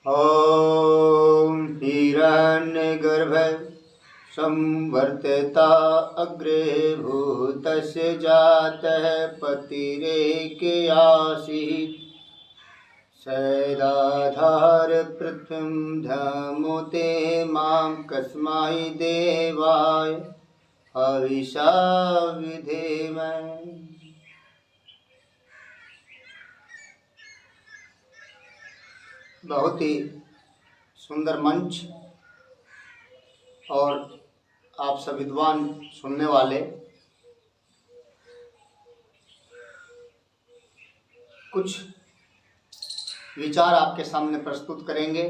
ॐ हिरण्यगर्भ संवर्तता अग्रे भूतस्य जातः पतिरेकयासीत् सदाधार पृथ्वीं धमुते मां कस्मै देवाय हविषा विधेम। बहुत ही सुंदर मंच और आप सब विद्वान सुनने वाले, कुछ विचार आपके सामने प्रस्तुत करेंगे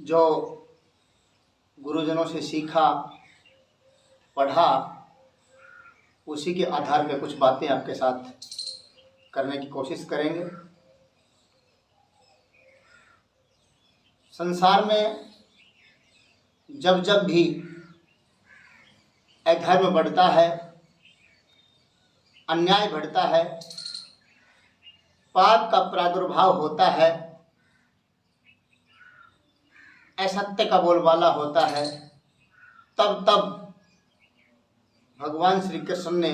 जो गुरुजनों से सीखा पढ़ा, उसी के आधार पर कुछ बातें आपके साथ करने की कोशिश करेंगे। संसार में जब जब भी अधर्म बढ़ता है, अन्याय बढ़ता है, पाप का प्रादुर्भाव होता है, असत्य का बोलबाला होता है, तब तब भगवान श्री कृष्ण ने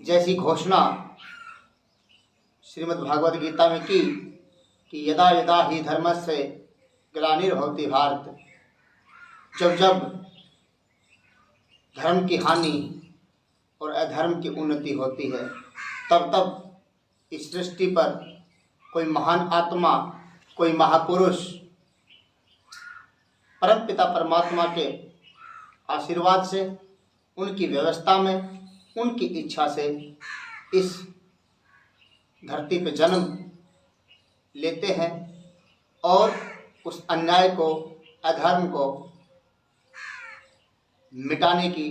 जैसी घोषणा श्रीमद् भागवत गीता में की कि यदा यदा ही धर्मस्य ग्लानिर्भवति भारत, जब जब धर्म की हानि और अधर्म की उन्नति होती है, तब तब इस सृष्टि पर कोई महान आत्मा, कोई महापुरुष परम पिता परमात्मा के आशीर्वाद से, उनकी व्यवस्था में, उनकी इच्छा से इस धरती पे जन्म लेते हैं और उस अन्याय को, अधर्म को मिटाने की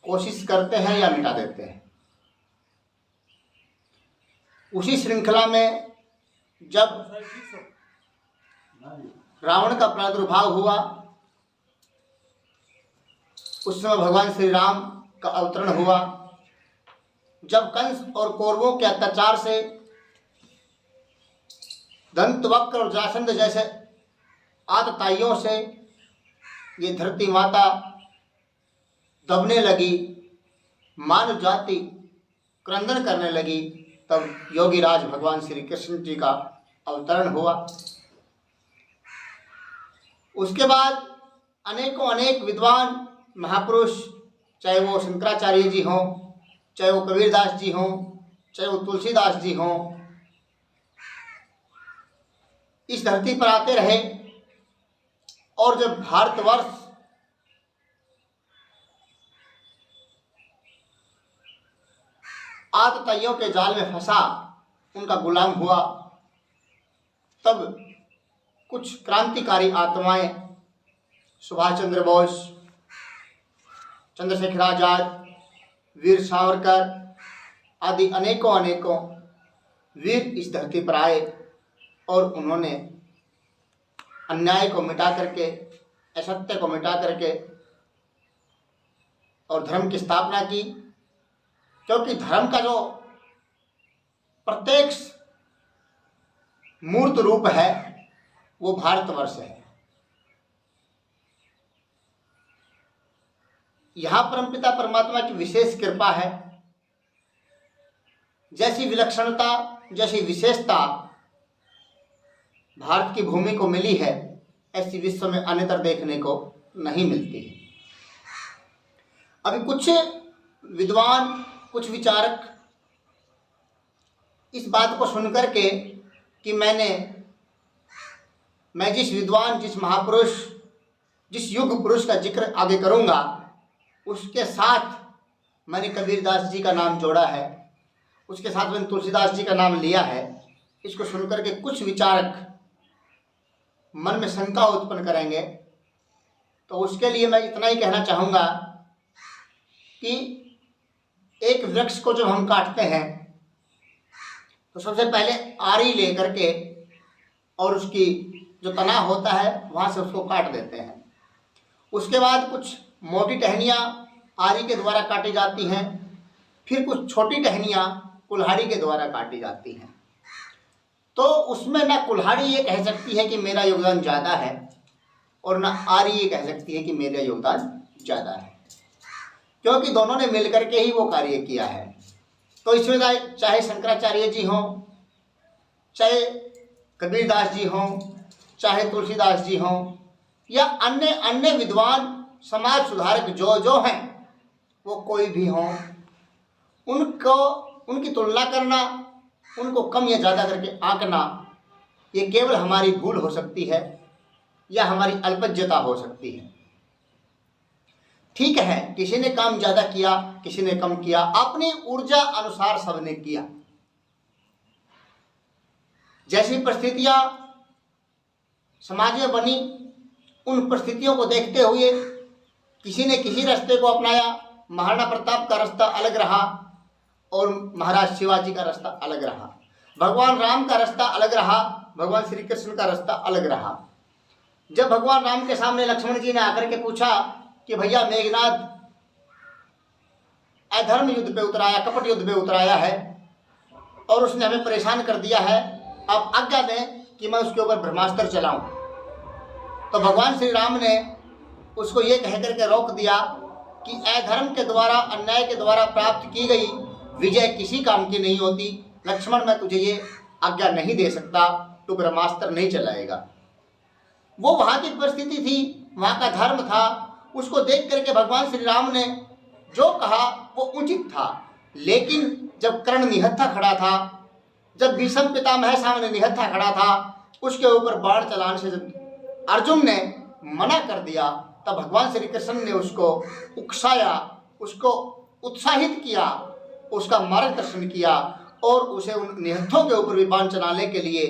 कोशिश करते हैं या मिटा देते हैं। उसी श्रृंखला में जब रावण का प्रादुर्भाव हुआ, उस समय भगवान श्री राम का अवतरण हुआ। जब कंस और कौरवों के अत्याचार से, दंतवक्र और जरासंध जैसे आतताइयों से ये धरती माता दबने लगी, मानव जाति क्रंदन करने लगी, तब योगीराज भगवान श्री कृष्ण जी का अवतरण हुआ। उसके बाद अनेक विद्वान महापुरुष, चाहे वो शंकराचार्य जी हों, चाहे वो कबीरदास जी हों, चाहे वो तुलसीदास जी हों, इस धरती पर आते रहे। और जब भारतवर्ष आतताइयों के जाल में फंसा, उनका गुलाम हुआ, तब कुछ क्रांतिकारी आत्माएं, सुभाष चंद्र बोस, चंद्रशेखर आजाद, वीर सावरकर आदि अनेकों वीर इस धरती पर आए और उन्होंने अन्याय को मिटा करके, असत्य को मिटा करके और धर्म की स्थापना की। क्योंकि धर्म का जो प्रत्यक्ष मूर्त रूप है वो भारतवर्ष है। यहाँ परमपिता परमात्मा की विशेष कृपा है। जैसी विलक्षणता, जैसी विशेषता भारत की भूमि को मिली है, ऐसी विश्व में अन्यत्र देखने को नहीं मिलती है। अभी कुछ विद्वान, कुछ विचारक इस बात को सुनकर के कि मैं जिस विद्वान, जिस महापुरुष, जिस युग पुरुष का जिक्र आगे करूँगा, उसके साथ मैंने कबीरदास जी का नाम जोड़ा है, उसके साथ मैंने तुलसीदास जी का नाम लिया है। इसको सुनकर के कुछ विचारक मन में शंका उत्पन्न करेंगे। तो उसके लिए मैं इतना ही कहना चाहूँगा कि एक वृक्ष को जब हम काटते हैं तो सबसे पहले आरी ले करके और उसकी जो तना होता है वहाँ से उसको काट देते हैं। उसके बाद कुछ मोटी टहनियाँ आरी के द्वारा काटी जाती हैं, फिर कुछ छोटी टहनियाँ कुल्हाड़ी के द्वारा काटी जाती हैं। तो उसमें ना कुल्हाड़ी ये कह सकती है कि मेरा योगदान ज़्यादा है और ना आरी ये कह सकती है कि मेरा योगदान ज़्यादा है, क्योंकि दोनों ने मिलकर के ही वो कार्य किया है। तो इसमें चाहे शंकराचार्य जी हों, चाहे कबीरदास जी हों, चाहे तुलसीदास जी हों, या अन्य अन्य विद्वान समाज सुधारक जो जो हैं, वो कोई भी हों, उनको उनकी तुलना करना, उनको कम या ज़्यादा करके आंकना, ये केवल हमारी भूल हो सकती है या हमारी अल्पज्यता हो सकती है। ठीक है, किसी ने काम ज़्यादा किया, किसी ने कम किया, अपनी ऊर्जा अनुसार सबने किया। जैसी परिस्थितियां समाज में बनी, उन परिस्थितियों को देखते हुए किसी ने किसी रास्ते को अपनाया। महाराणा प्रताप का रास्ता अलग रहा और महाराज शिवाजी का रास्ता अलग रहा। भगवान राम का रास्ता अलग रहा, भगवान श्री कृष्ण का रास्ता अलग रहा। जब भगवान राम के सामने लक्ष्मण जी ने आकर के पूछा कि भैया मेघनाथ अधर्म युद्ध पे उतराया, कपट युद्ध पे उतराया है और उसने हमें परेशान कर दिया है, आप आज्ञा दें कि मैं उसके ऊपर ब्रह्मास्त्र चलाऊं। तो भगवान श्री राम ने उसको ये कह करके रोक दिया कि अधर्म के द्वारा, अन्याय के द्वारा प्राप्त की गई विजय किसी काम की नहीं होती। लक्ष्मण, मैं तुझे ये आज्ञा नहीं दे सकता, तू ब्रह्मास्त्र नहीं चलाएगा। वो वहाँ की परिस्थिति थी, वहाँ का धर्म था, उसको देख करके भगवान श्री राम ने जो कहा वो उचित था। लेकिन जब कर्ण निहत्था खड़ा था, जब भीष्म पितामह सामने निहत्था खड़ा था, उसके ऊपर बाण चलाने से जब अर्जुन ने मना कर दिया, तब भगवान श्री कृष्ण ने उसको उकसाया, उसको उत्साहित किया, उसका मार्गदर्शन किया और उसे उन निहत्थों के ऊपर भी बाण चलाने के लिए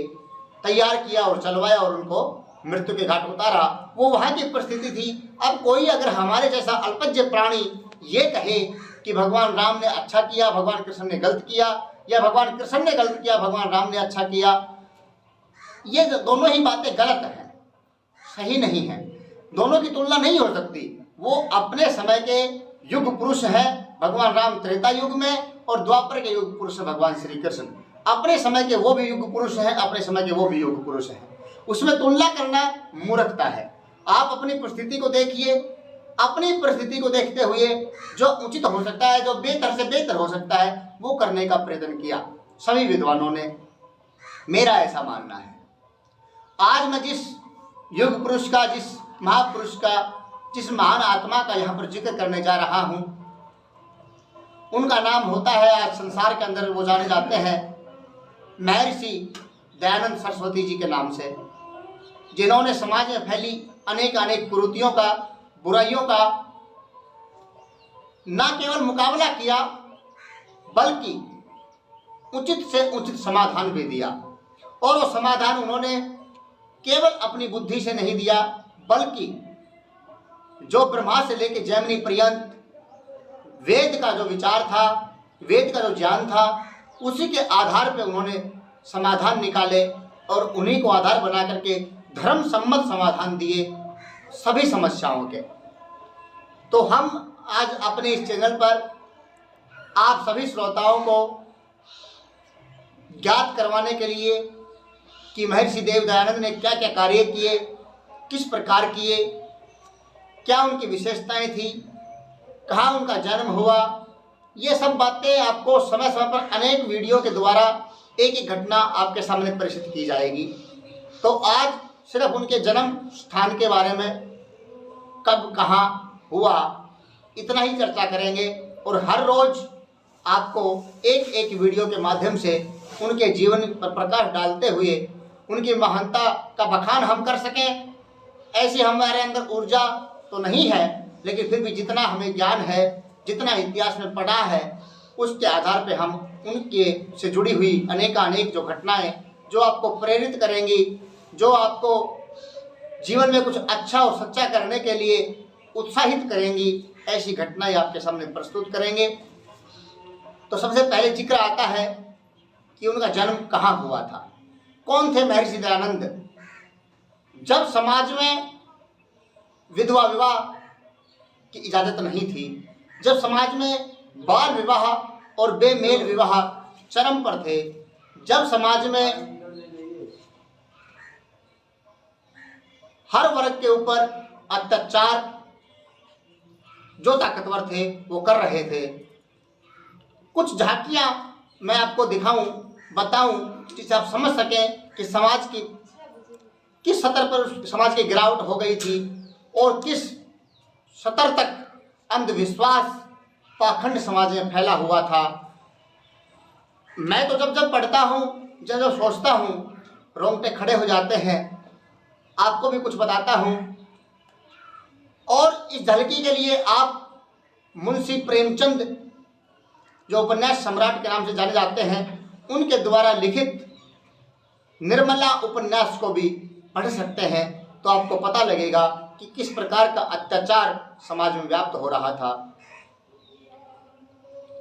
तैयार किया और चलवाया और उनको मृत्यु के घाट उतारा। वो वहाँ की परिस्थिति थी। अब कोई अगर हमारे जैसा अल्पज्य प्राणी ये कहे कि भगवान राम ने अच्छा किया, भगवान कृष्ण ने गलत किया, या भगवान कृष्ण ने गलत किया, भगवान राम ने अच्छा किया, ये दोनों ही बातें गलत हैं, सही नहीं है। दोनों की तुलना नहीं हो सकती। वो अपने समय के युग पुरुष हैं, भगवान राम त्रेता युग में, और द्वापर के युग पुरुष है भगवान श्री कृष्ण। अपने समय के वो भी युग पुरुष हैं, अपने समय के वो भी युग पुरुष हैं। उसमें तुलना करना मूर्खता है। आप अपनी परिस्थिति को देखिए, अपनी परिस्थिति को देखते हुए जो उचित हो सकता है, जो बेहतर से बेहतर हो सकता है, वो करने का प्रयत्न किया सभी विद्वानों ने। मेरा ऐसा मानना है। आज मैं जिस युग पुरुष का, जिस महापुरुष का, जिस महान आत्मा का यहाँ पर जिक्र करने जा रहा हूँ, उनका नाम होता है, आज संसार के अंदर वो जाने जाते हैं महर्षि दयानंद सरस्वती जी के नाम से, जिन्होंने समाज में फैली अनेक अनेक कुरीतियों का, बुराइयों का न केवल मुकाबला किया, बल्कि उचित से उचित समाधान भी दिया। और वो समाधान उन्होंने केवल अपनी बुद्धि से नहीं दिया, बल्कि जो ब्रह्मा से लेकर जैमिनी पर्यंत वेद का जो विचार था, वेद का जो ज्ञान था, उसी के आधार पर उन्होंने समाधान निकाले और उन्हीं को आधार बना करके धर्म सम्मत समाधान दिए सभी समस्याओं के। तो हम आज अपने इस चैनल पर आप सभी श्रोताओं को ज्ञात करवाने के लिए कि महर्षि देव दयानंद ने क्या क्या कार्य किए, किस प्रकार किए, क्या उनकी विशेषताएं थी, कहाँ उनका जन्म हुआ, ये सब बातें आपको समय समय पर अनेक वीडियो के द्वारा एक एक घटना आपके सामने प्रस्तुत की जाएगी। तो आज सिर्फ उनके जन्म स्थान के बारे में, कब कहाँ हुआ, इतना ही चर्चा करेंगे। और हर रोज आपको एक एक वीडियो के माध्यम से उनके जीवन पर प्रकाश डालते हुए उनकी महानता का बखान हम कर सकें, ऐसी हमारे अंदर ऊर्जा तो नहीं है, लेकिन फिर भी जितना हमें ज्ञान है, जितना इतिहास में पढ़ा है, उसके आधार पे हम उनके से जुड़ी हुई अनेक जो घटनाएं जो आपको प्रेरित करेंगी, जो आपको जीवन में कुछ अच्छा और सच्चा करने के लिए उत्साहित करेंगी, ऐसी घटनाएं आपके सामने प्रस्तुत करेंगे। तो सबसे पहले जिक्र आता है कि उनका जन्म कहाँ हुआ था, कौन थे महर्षि दयानंद। जब समाज में विधवा विवाह की इजाज़त नहीं थी, जब समाज में बाल विवाह और बेमेल विवाह चरम पर थे। जब समाज में हर वर्ग के ऊपर अत्याचार जो ताकतवर थे वो कर रहे थे। कुछ झांकियां मैं आपको दिखाऊं, बताऊं, जिससे आप समझ सकें कि समाज की किस स्तर पर समाज की गिरावट हो गई थी और किस स्तर तक अंधविश्वास पाखंड समाज में फैला हुआ था। मैं तो जब जब पढ़ता हूँ, जब जब सोचता हूँ, रोंगटे खड़े हो जाते हैं। आपको भी कुछ बताता हूँ। और इस झलकी के लिए आप मुंशी प्रेमचंद जो उपन्यास सम्राट के नाम से जाने जाते हैं, उनके द्वारा लिखित निर्मला उपन्यास को भी पढ़ सकते हैं, तो आपको पता लगेगा कि किस प्रकार का अत्याचार समाज में व्याप्त हो रहा था।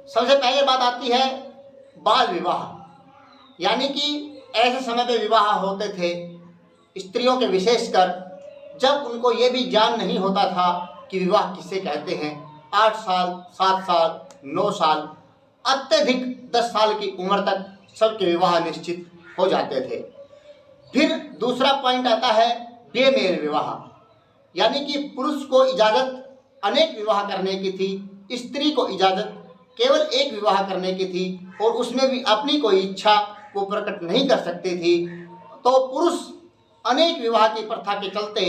सबसे पहले बात आती है बाल विवाह, यानी कि ऐसे समय पे विवाह होते थे स्त्रियों के, विशेषकर जब उनको ये भी ज्ञान नहीं होता था कि विवाह किसे कहते हैं। 8 साल, 7 साल, 9 साल, अत्यधिक 10 साल की उम्र तक सबके विवाह निश्चित हो जाते थे। फिर दूसरा पॉइंट आता है बेमेल विवाह, यानी कि पुरुष को इजाज़त अनेक विवाह करने की थी, स्त्री को इजाज़त केवल एक विवाह करने की थी और उसमें भी अपनी कोई इच्छा वो प्रकट नहीं कर सकती थी। तो पुरुष अनेक विवाह की प्रथा के चलते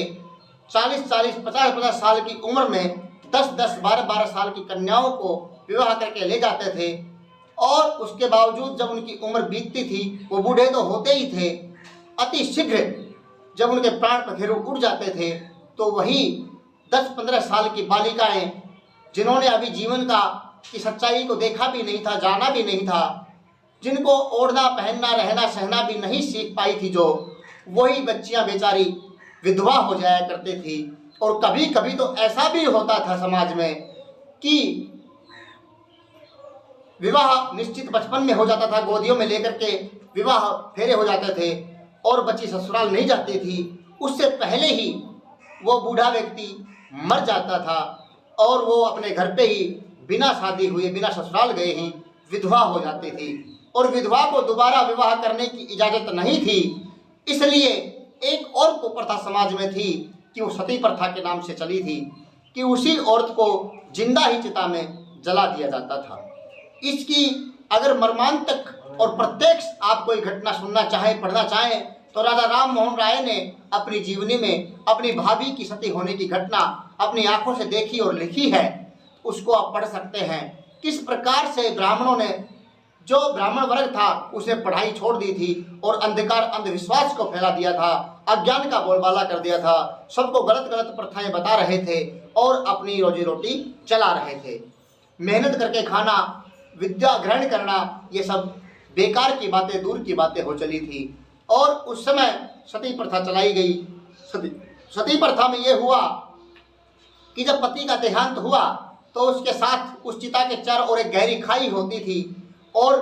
40-40, 50-50 साल की उम्र में 10-10, 12-12 साल की कन्याओं को विवाह करके ले जाते थे और उसके बावजूद जब उनकी उम्र बीतती थी वो बूढ़े तो होते ही थे। अति शीघ्र जब उनके प्राण पखेरु उड़ जाते थे तो वही 10-15 साल की बालिकाएं, जिन्होंने अभी जीवन की सच्चाई को देखा भी नहीं था, जाना भी नहीं था, जिनको ओढ़ना पहनना रहना सहना भी नहीं सीख पाई थी, जो वही बच्चियां बेचारी विधवा हो जाया करती थी। और कभी कभी तो ऐसा भी होता था समाज में कि विवाह निश्चित बचपन में हो जाता था, गोदियों में लेकर के विवाह फेरे हो जाते थे और बच्ची ससुराल नहीं जाती थी। उससे पहले ही वो बूढ़ा व्यक्ति मर जाता था और वो अपने घर पे ही बिना शादी हुए, बिना ससुराल गए ही विधवा हो जाती थी। और विधवा को दोबारा विवाह करने की इजाज़त नहीं थी, इसलिए एक और कुप्रथा समाज में थी कि वो सती प्रथा के नाम से चली थी कि उसी औरत को जिंदा ही चिता में जला दिया जाता था। इसकी अगर मर्मांतक और प्रत्यक्ष आप कोई घटना सुनना चाहें, पढ़ना चाहें, तो राजा राम मोहन राय ने अपनी जीवनी में अपनी भाभी की सती होने की घटना अपनी आंखों से देखी और लिखी है। उसको आप पढ़ सकते हैं। किस प्रकार से ब्राह्मणों ने, जो ब्राह्मण वर्ग था उसने पढ़ाई छोड़ दी थी और अंधकार अंधविश्वास को फैला दिया था, अज्ञान का बोलबाला कर दिया था, सबको गलत गलत प्रथाएं बता रहे थे और अपनी रोजी रोटी चला रहे थे। मेहनत करके खाना, विद्या ग्रहण करना, ये सब बेकार की बातें, दूर की बातें हो चली थी। और उस समय सती प्रथा चलाई गई। सती प्रथा में ये हुआ कि जब पति का देहांत हुआ तो उसके साथ उस चिता के चारों ओर एक गहरी खाई होती थी और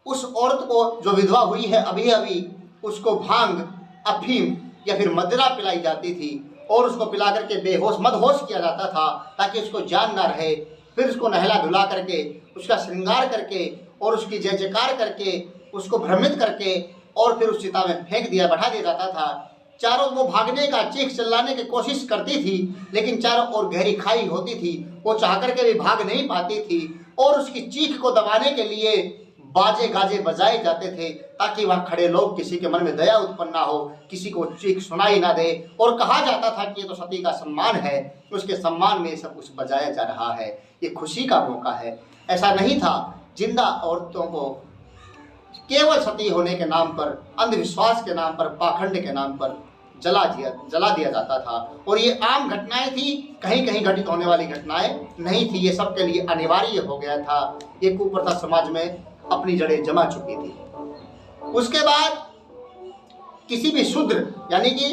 उस औरत को जो विधवा हुई है अभी अभी, उसको भांग, अफीम या फिर मदिरा पिलाई जाती थी और उसको पिला करके बेहोश मदहोश किया जाता था ताकि उसको जान ना रहे। फिर उसको नहला धुला करके, उसका श्रृंगार करके और उसकी जय जयकार करके, उसको भ्रमित करके और फिर उस चिता में फेंक दिया, बैठा दिया जाता था। चारों वो भागने का, चीख चिल्लाने की कोशिश करती थी, लेकिन चारों ओर गहरी खाई होती थी, वो चाह करके भी भाग नहीं पाती थी और उसकी चीख को दबाने के लिए बाजे गाजे बजाए जाते थे ताकि वहाँ खड़े लोग, किसी के मन में दया उत्पन्न ना हो, किसी को चीख सुनाई ना दे। और कहा जाता था कि ये तो सती का सम्मान है, उसके सम्मान में सब कुछ बजाया जा रहा है, ये खुशी का मौका है। ऐसा नहीं था। जिंदा औरतों को केवल सती होने के नाम पर, अंधविश्वास के नाम पर, पाखंड के नाम पर जला दिया जाता था। और ये आम घटनाएं थी, कहीं कहीं घटित होने वाली घटनाएं नहीं थी, ये सबके लिए अनिवार्य हो गया था। ये कुप्रथा समाज में अपनी जड़ें जमा चुकी थी। उसके बाद किसी भी शूद्र, यानी कि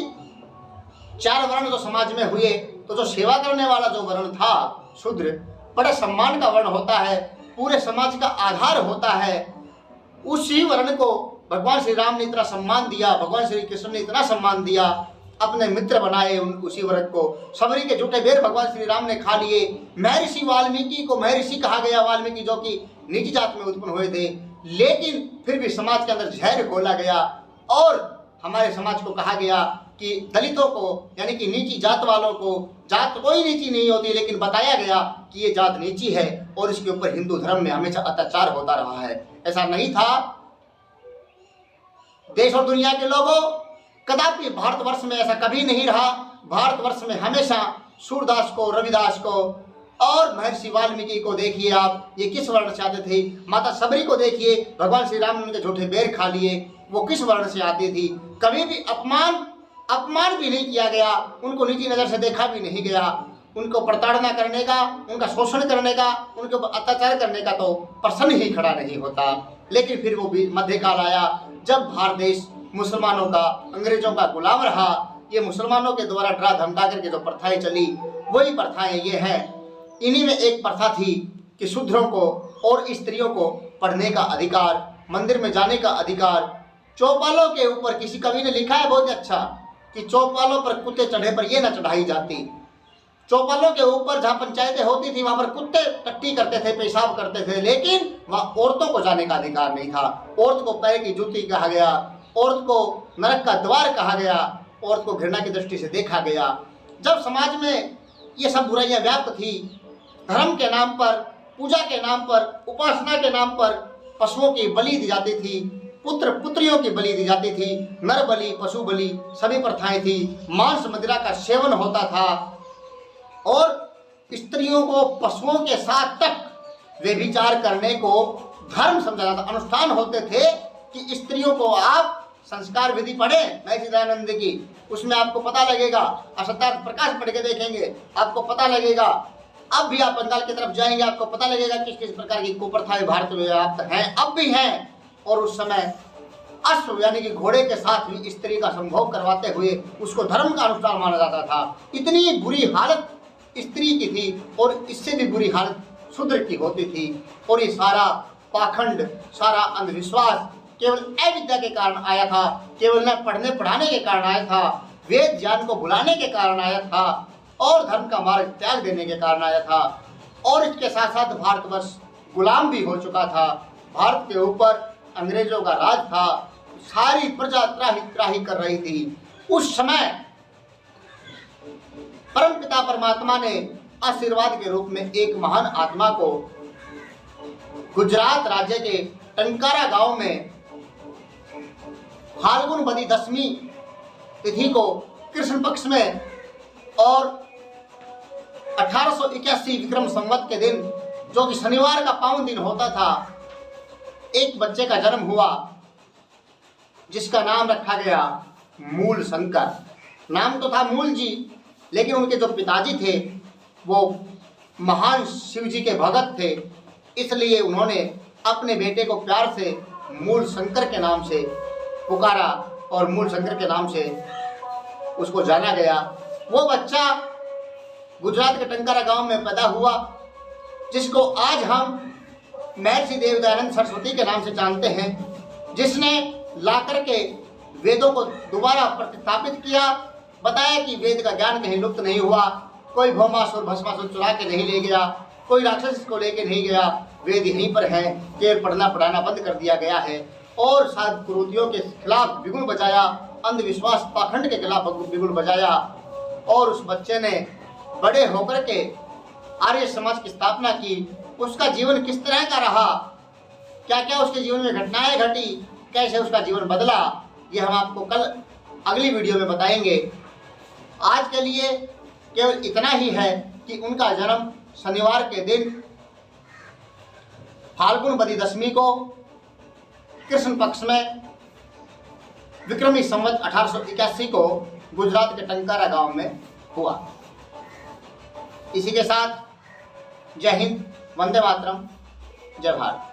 4 वर्ण जो समाज में हुए, तो जो सेवा करने वाला जो वर्ण था शूद्र, बड़े सम्मान का वर्ण होता है, पूरे समाज का आधार होता है। उसी वर्ण को भगवान श्री राम ने इतना सम्मान दिया, भगवान श्री कृष्ण ने इतना सम्मान दिया, अपने मित्र बनाए उसी वर्ग को। सबरी के झूठे बेर भगवान श्री राम ने खा लिए। महर्षि वाल्मीकि को महर्षि कहा गया, वाल्मीकि जो कि नीची जात में उत्पन्न हुए थे, लेकिन फिर भी समाज के अंदर जहर घोला गया और हमारे समाज को कहा गया कि दलितों को यानी कि नीची जात वालों को, जात कोई नीची नहीं होती, लेकिन बताया गया कि ये जात नीची है और इसके ऊपर हिंदू धर्म में हमेशा अत्याचार होता रहा है। ऐसा नहीं था। देश और दुनिया के लोगों, कदापि भारतवर्ष में ऐसा कभी नहीं रहा। भारतवर्ष में हमेशा सूरदास को, रविदास को और महर्षि वाल्मीकि को देखिए आप, ये किस वर्ण से आते थे। माता सबरी को देखिए, भगवान श्री राम ने उनके झूठे बेर खा लिए, वो किस वर्ण से आती थी। कभी भी अपमान भी नहीं किया गया, उनको नीची नज़र से देखा भी नहीं गया। उनको प्रताड़ना करने का, उनका शोषण करने का, उनके ऊपर अत्याचार करने का तो प्रश्न ही खड़ा नहीं होता। लेकिन फिर वो भी मध्यकाल आया जब भारत देश मुसलमानों का, अंग्रेजों का गुलाम रहा। ये मुसलमानों के द्वारा डरा धमका करके जो प्रथाएं चली, वही प्रथाएं ये हैं। इन्हीं में एक प्रथा थी कि शूद्रों को और स्त्रियों को पढ़ने का अधिकार, मंदिर में जाने का अधिकार। चौपालों के ऊपर किसी कवि ने लिखा है बहुत अच्छा कि चौपालों पर कुत्ते चढ़े पर ये न चढ़ाई जाती। चौपालों के ऊपर जहाँ पंचायतें होती थी वहाँ पर कुत्ते टट्टी करते थे, पेशाब करते थे, लेकिन वहाँ औरतों को जाने का अधिकार नहीं था। औरत को पैर की जूती कहा गया, औरत को नरक का द्वार कहा गया, औरत को घृणा की दृष्टि से देखा गया। जब समाज में ये सब बुराइयां व्याप्त थी, धर्म के नाम पर, पूजा के नाम पर, उपासना के नाम पर पशुओं की बलि दी जाती थी, पुत्र पुत्रियों की बलि दी जाती थी, नर बलि, पशु बलि, सभी प्रथाएं थी। मांस मदिरा का सेवन होता था और स्त्रियों को पशुओं के साथ तक व्यभिचार करने को धर्म समझा जाता। अनुष्ठान होते थे कि स्त्रियों को आप संस्कार विधि पढ़े महर्षि दयानंद की, उसमें आपको पता लगेगा। असत्यार्थ प्रकाश पढ़ के देखेंगे, आपको पता लगेगा। अब भी आप बंगाल की तरफ जाएंगे, आपको पता लगेगा किस किस प्रकार की कुप्रथाएं भारत में व्याप्त हैं, अब भी हैं। और उस समय अश्व यानी कि घोड़े के साथ भी स्त्री का संभोग करवाते हुए उसको धर्म का अनुष्ठान माना जाता था। इतनी बुरी हालत स्त्री की थी और इससे भी बुरी हालत शूद्र की होती थी। और ये सारा पाखंड, सारा अंधविश्वास केवल अविद्या के कारण आया था, केवल न पढ़ने पढ़ाने के कारण आया था, वेद ज्ञान को भुलाने के कारण आया था और धर्म का मार्ग त्याग देने के कारण आया था। और इसके साथ साथ भारतवर्ष गुलाम भी हो चुका था। भारत के ऊपर अंग्रेजों का राज था, सारी प्रजा त्राही कर रही थी। उस समय परमपिता परमात्मा ने आशीर्वाद के रूप में एक महान आत्मा को गुजरात राज्य के टंकारा गांव में फाल्गुन बदी 10वीं तिथि को कृष्ण पक्ष में और 1881 विक्रम संवत के दिन, जो कि शनिवार का पावन दिन होता था, एक बच्चे का जन्म हुआ जिसका नाम रखा गया मूल शंकर। नाम तो था मूल जी, लेकिन उनके जो पिताजी थे वो महान शिव जी के भगत थे, इसलिए उन्होंने अपने बेटे को प्यार से मूल शंकर के नाम से पुकारा और मूल शंकर के नाम से उसको जाना गया। वो बच्चा गुजरात के टंकारा गांव में पैदा हुआ, जिसको आज हम महर्षि देवदयानंद सरस्वती के नाम से जानते हैं, जिसने लाकर के वेदों को दोबारा प्रतिस्थापित किया। बताया कि वेद का ज्ञान कहीं लुप्त नहीं हुआ, कोई भौमासुर भस्मासुर चुरा के नहीं ले गया, कोई राक्षस इसको लेके नहीं गया, वेद यहीं पर है, केवल पढ़ना पढ़ाना बंद कर दिया गया है। और सात कुरीतियों के खिलाफ बिगुल बजाया, अंधविश्वास पाखंड के खिलाफ बिगुल बजाया। और उस बच्चे ने बड़े होकर के आर्य समाज की स्थापना की। उसका जीवन किस तरह का रहा, क्या क्या उसके जीवन में घटनाएं घटी, कैसे उसका जीवन बदला, ये हम आपको कल अगली वीडियो में बताएंगे। आज के लिए केवल इतना ही है कि उनका जन्म शनिवार के दिन फाल्गुन बदी 10वीं को कृष्ण पक्ष में विक्रमी संवत 1881 को गुजरात के टंकारा गांव में हुआ। इसी के साथ जय हिंद, वंदे मातरम, जय भारत।